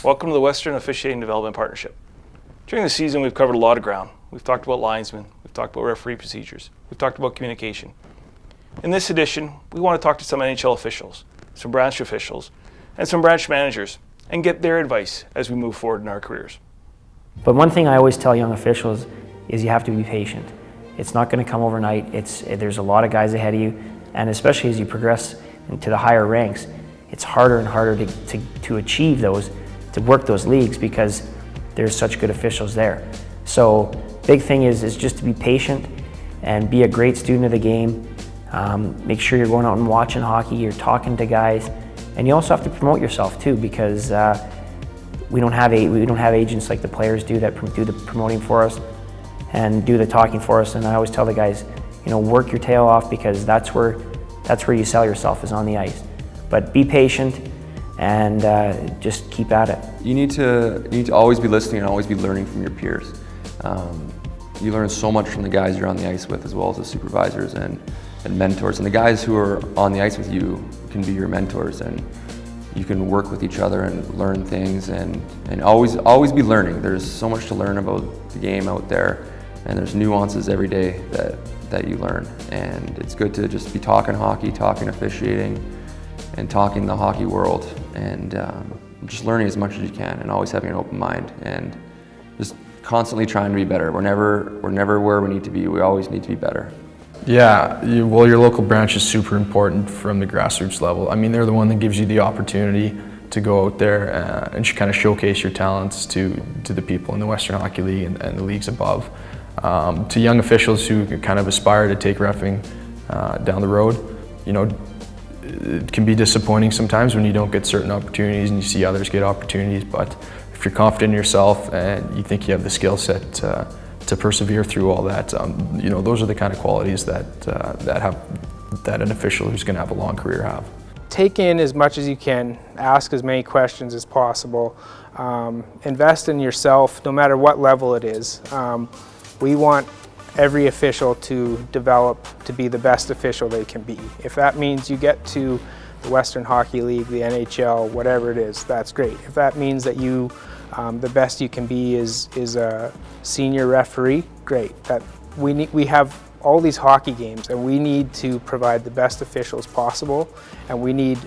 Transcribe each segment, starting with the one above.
Welcome to the Western Officiating Development Partnership. During the season, we've covered a lot of ground. We've talked about linesmen, we've talked about referee procedures, we've talked about communication. In this edition, we want to talk to some NHL officials, some branch officials, and some branch managers, and get their advice as we move forward in our careers. But one thing I always tell young officials is you have to be patient. It's not going to come overnight. There's a lot of guys ahead of you, and especially as you progress into the higher ranks, it's harder and harder to achieve those, to work those leagues, because there's such good officials there. So big thing is just to be patient and be a great student of the game. Make sure you're going out and watching hockey, you're talking to guys, and you also have to promote yourself too, because we don't have agents like the players do that do the promoting for us and do the talking for us. And I always tell the guys, you know, work your tail off, because that's where you sell yourself, is on the ice. But be patient and just keep at it. You need to always be listening and always be learning from your peers. You learn so much from the guys you're on the ice with, as well as the supervisors and mentors. And the guys who are on the ice with you can be your mentors, and you can work with each other and learn things, and always be learning. There's so much to learn about the game out there, and there's nuances every day that you learn. And it's good to just be talking hockey, talking officiating, and talking the hockey world, and just learning as much as you can, and always having an open mind, and just constantly trying to be better. We're never where we need to be. We always need to be better. Yeah, well, your local branch is super important from the grassroots level. I mean, they're the one that gives you the opportunity to go out there and kind of showcase your talents to the people in the Western Hockey League and the leagues above. To young officials who kind of aspire to take reffing down the road, you know, it can be disappointing sometimes when you don't get certain opportunities and you see others get opportunities, but if you're confident in yourself and you think you have the skill set to persevere through all that, you know, those are the kind of qualities that an official who's going to have a long career have. Take in as much as you can, ask as many questions as possible, invest in yourself no matter what level it is. We want every official to develop to be the best official they can be. If that means you get to the Western Hockey League, the NHL, whatever it is, that's great. If that means that you, the best you can be is a senior referee, great. We have all these hockey games, and we need to provide the best officials possible, and we need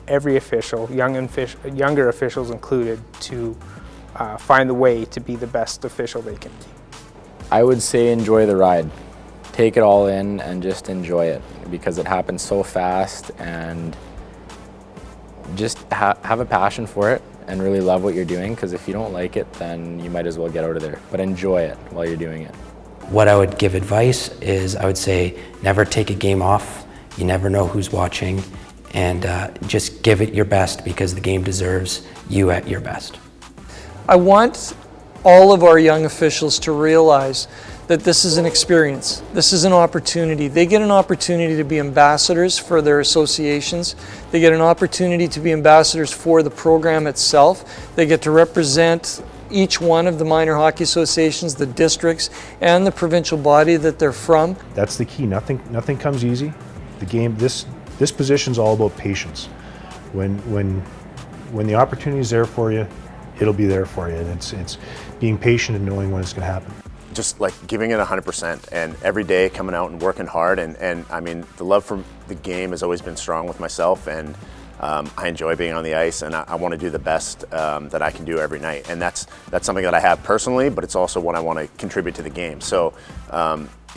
every official, younger officials included, to find the way to be the best official they can be. I would say enjoy the ride. Take it all in and just enjoy it, because it happens so fast, and just have a passion for it and really love what you're doing, because if you don't like it, then you might as well get out of there. But enjoy it while you're doing it. What I would give advice is, I would say never take a game off. You never know who's watching, and just give it your best, because the game deserves you at your best. I want all of our young officials to realize that this is an experience. This is an opportunity. They get an opportunity to be ambassadors for their associations. They get an opportunity to be ambassadors for the program itself. They get to represent each one of the minor hockey associations, the districts, and the provincial body that they're from. That's the key. Nothing comes easy. The game, this position's all about patience. When the opportunity is there for you, it'll be there for you. And it's being patient and knowing when it's going to happen. Just like giving it 100%, and every day coming out and working hard. And I mean, the love for the game has always been strong with myself, and I enjoy being on the ice, and I want to do the best that I can do every night. And that's something that I have personally, but it's also what I want to contribute to the game. So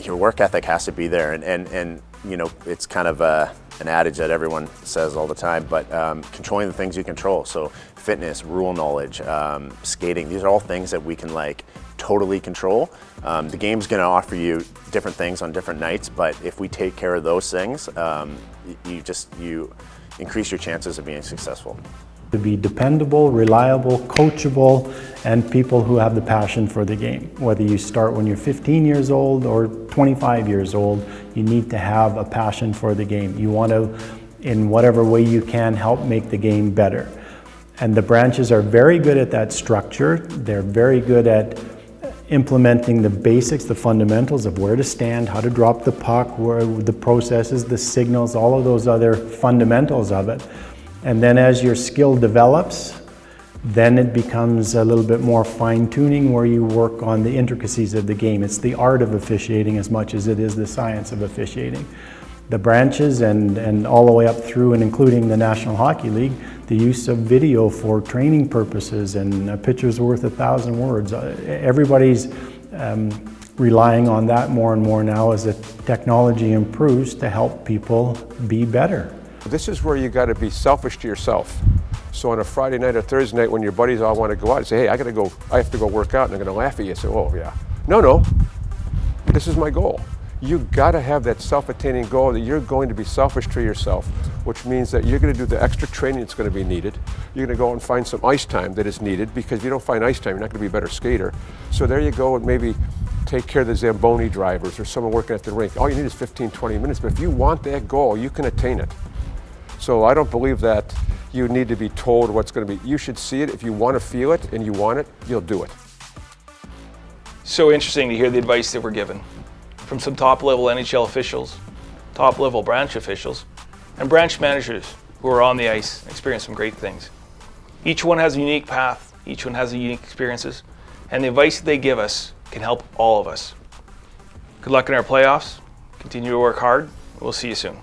your work ethic has to be there, and you know, it's kind of an adage that everyone says all the time, but controlling the things you control. So fitness, rule knowledge, skating, these are all things that we can like totally control. The game's going to offer you different things on different nights, but if we take care of those things, you increase your chances of being successful. To be dependable, reliable, coachable, and people who have the passion for the game. Whether you start when you're 15 years old or 25 years old, you need to have a passion for the game. You want to, in whatever way you can, help make the game better. And the branches are very good at that structure. They're very good at implementing the basics, the fundamentals of where to stand, how to drop the puck, where the processes, the signals, all of those other fundamentals of it. And then as your skill develops, Then it becomes a little bit more fine-tuning where you work on the intricacies of the game. It's the art of officiating as much as it is the science of officiating. The branches and all the way up through and including the National Hockey League, the use of video for training purposes, and a picture's worth 1,000 words. Everybody's relying on that more and more now as the technology improves to help people be better. This is where you got to be selfish to yourself. So on a Friday night or Thursday night when your buddies all want to go out and say, hey, I have to go work out, and they're going to laugh at you and say, oh yeah. No, this is my goal. You got to have that self-attaining goal that you're going to be selfish to yourself, which means that you're going to do the extra training that's going to be needed. You're going to go and find some ice time that is needed, because if you don't find ice time, you're not going to be a better skater. So there you go, and maybe take care of the Zamboni drivers or someone working at the rink. All you need is 15, 20 minutes, but if you want that goal, you can attain it. So I don't believe that you need to be told what's going to be. You should see it. If you want to feel it and you want it, you'll do it. So interesting to hear the advice that we're given from some top-level NHL officials, top-level branch officials, and branch managers who are on the ice and experience some great things. Each one has a unique path, each one has unique experiences, and the advice that they give us can help all of us. Good luck in our playoffs, continue to work hard, and we'll see you soon.